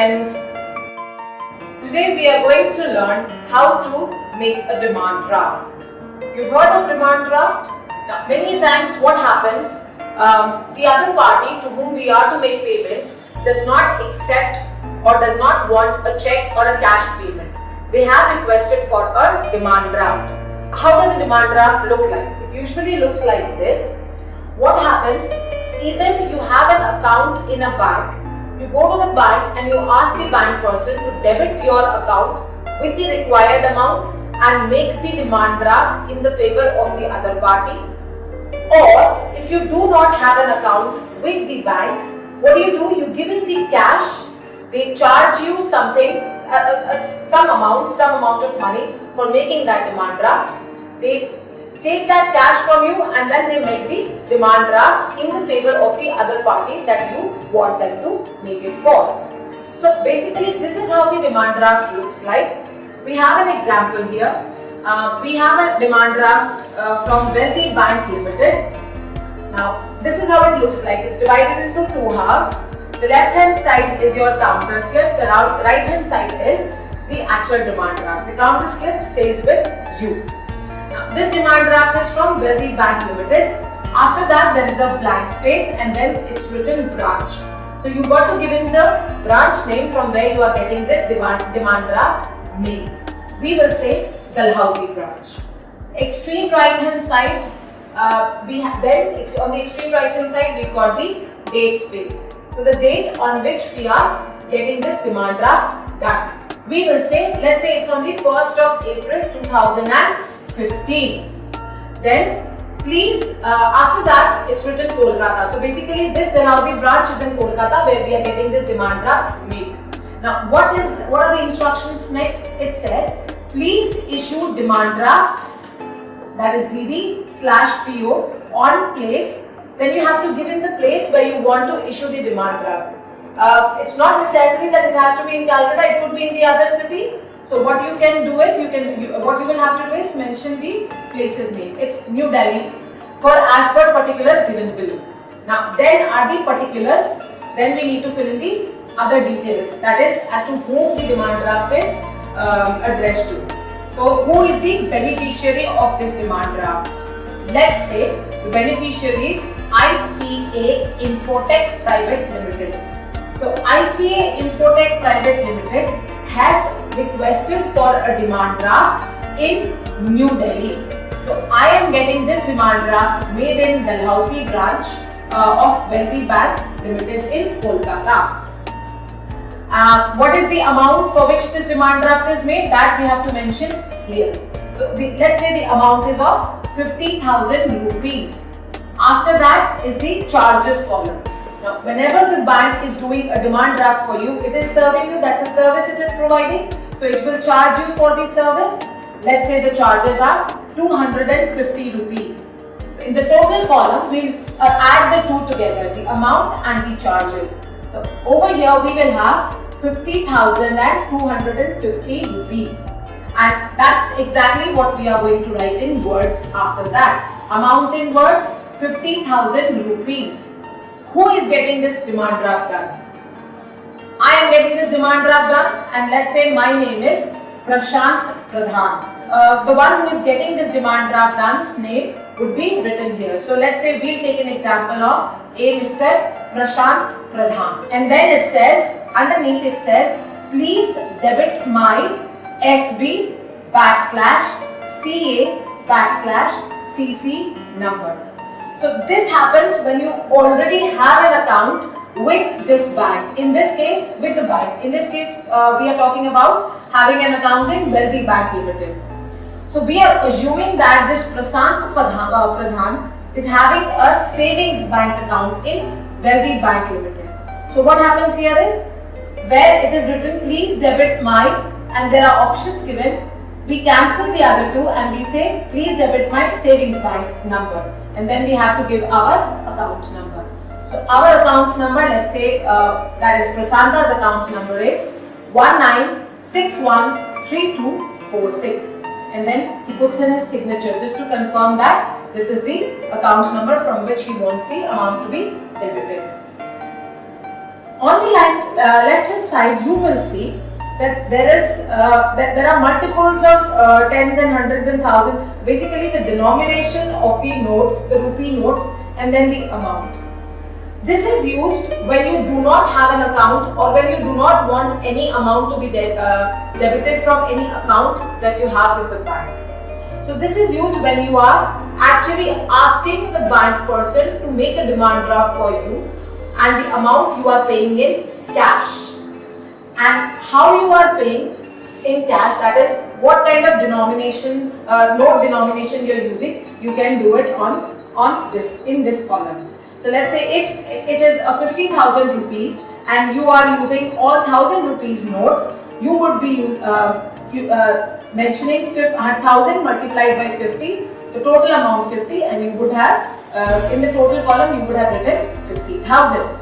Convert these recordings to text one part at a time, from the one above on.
friends. Today we are going to learn how to make a demand draft. You've heard of demand draft? Now, many times what happens, the other party to whom we are to make payments does not accept or does not want a check or a cash payment. They have requested for a demand draft. How does a demand draft look like? It usually looks like this. What happens, either you have an account in a bank, you go to the bank and you ask the bank person to debit your account with the required amount and make the demand draft in the favor of the other party. Or if you do not have an account with the bank, what do? You give in the cash, they charge you something, some amount of money for making that demand draft. They take that cash from you and then they make the demand draft in the favor of the other party that you want them to make it for. So basically this is how the demand draft looks like. We have an example here. We have a demand draft from Wealthy Bank Limited. Now this is how it looks like. It's divided into two halves. The left hand side is your counter slip, the right hand side is the actual demand draft. The counter slip stays with you. Now, this demand draft is from Wealthy Bank Limited. After that there is a blank space and then it's written branch. So you got to give in the branch name from where you are getting this demand draft made. We will say Dalhousie branch. Extreme right hand side, on the extreme right hand side we got the date space. So the date on which we are getting this demand draft done. We will say, let's say it's on the 1st of April 2015. Then please, after that it's written Kolkata. So basically this Dalhousie branch is in Kolkata where we are getting this demand draft made. Now what are the instructions next? It says please issue demand draft, that is DD/PO on place. Then you have to give in the place where you want to issue the demand draft. It's not necessary that it has to be in Calcutta, it could be in the other city. So what you can do is, what you will have to do is mention the place's name. It's New Delhi for as per particulars given below. Now then are the particulars, then we need to fill in the other details, that is as to whom the demand draft is addressed to. So who is the beneficiary of this demand draft? Let's say the beneficiary is ICA Infotech Private Limited. So ICA Infotech Private Limited has requested for a demand draft in New Delhi. So I am getting this demand draft made in Dalhousie branch of Wealthy Bank Limited in Kolkata. What is the amount for which this demand draft is made? That we have to mention here. So let's say the amount is of 50,000 rupees. After that is the charges column. Now whenever the bank is doing a demand draft for you, it is serving you, that's a service it is providing. So it will charge you for the service. Let's say the charges are 250 rupees. So in the total column, we will add the two together, the amount and the charges. So over here we will have 50,000 and 250 rupees. And that's exactly what we are going to write in words after that. Amount in words, 50,000 rupees. Who is getting this demand draft done? I am getting this demand draft done, and let's say my name is Prashant Pradhan. The one who is getting this demand draft done's name would be written here. So let's say we'll take an example of a Mr. Prashant Pradhan. And then it says, underneath it says, please debit my SB /CA/CC number. So this happens when you already have an account with this bank. In this case, with the bank. In this case, we are talking about having an account in Wealthy Bank Limited. So we are assuming that this Prashant Pradhan is having a savings bank account in Wealthy Bank Limited. So what happens here is, where it is written please debit my, and there are options given, we cancel the other two and we say please debit my savings bank number, and then we have to give our account number. So our account number, let's say that is Prasanta's account number is 19613246, and then he puts in his signature just to confirm that this is the account number from which he wants the amount to be debited. On the left hand side, you will see that there are multiples of tens and hundreds and thousands. Basically, the denomination of the notes, the rupee notes, and then the amount. This is used when you do not have an account or when you do not want any amount to be debited from any account that you have with the bank. So this is used when you are actually asking the bank person to make a demand draft for you and the amount you are paying in cash. And how you are paying in cash, that is what kind of denomination, note denomination you are using, you can do it in this column. So let's say if it is a 50,000 rupees and you are using all 1,000 rupees notes, you would be mentioning 1,000 multiplied by 50, the total amount 50, and you would have in the total column you would have written 50,000.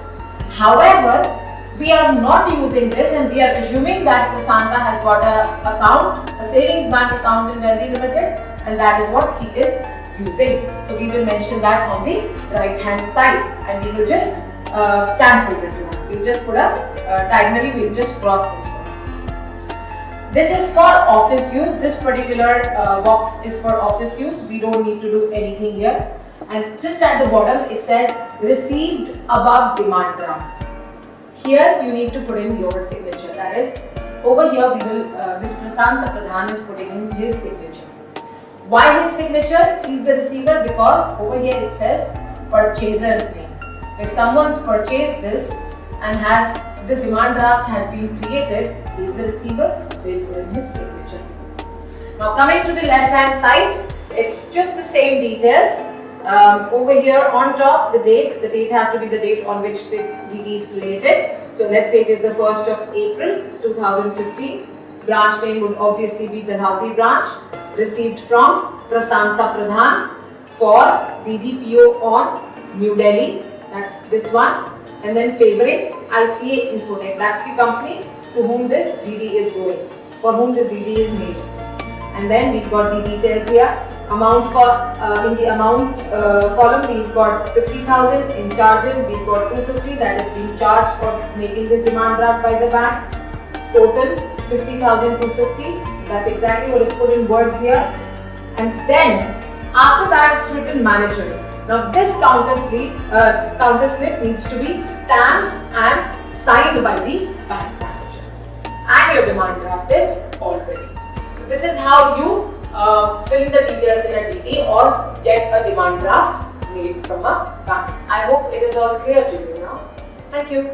However, we are not using this and we are assuming that Prasanta has got a savings bank account in Wealthy Limited, and that is what he is using. So we will mention that on the right hand side, and we will just cancel this one. We will just put a diagonally, we will just cross this one. This is for office use. This particular box is for office use. We don't need to do anything here. And just at the bottom it says received above demand draft. Here you need to put in your signature. That is, over here we will, this Prasanta Pradhan is putting in his signature. Why his signature? He is the receiver because over here it says purchaser's name. So if someone's purchased this and this demand draft has been created, he is the receiver, so he will put in his signature. Now coming to the left hand side, it's just the same details. Over here on top, the date has to be the date on which the DD is created. So let's say it is the 1st of April 2015. Branch name would obviously be Dalhousie branch. Received from Prasanta Pradhan for DDPO on New Delhi. That's this one. And then favoring ICA Infotech. That's the company to whom this DD is going, for whom this DD is made. And then we've got the details here. Amount in the amount column we've got 50,000. In charges we've got 250, that is being charged for making this demand draft by the bank. Total 50,250. That's exactly what is put in words here. And then after that it's written manager. Now this counter slip needs to be stamped and signed by the bank manager. And your demand draft is all ready. So this is how you fill in the details in a DD or get a demand draft made from a bank. I hope it is all clear to you now. Thank you.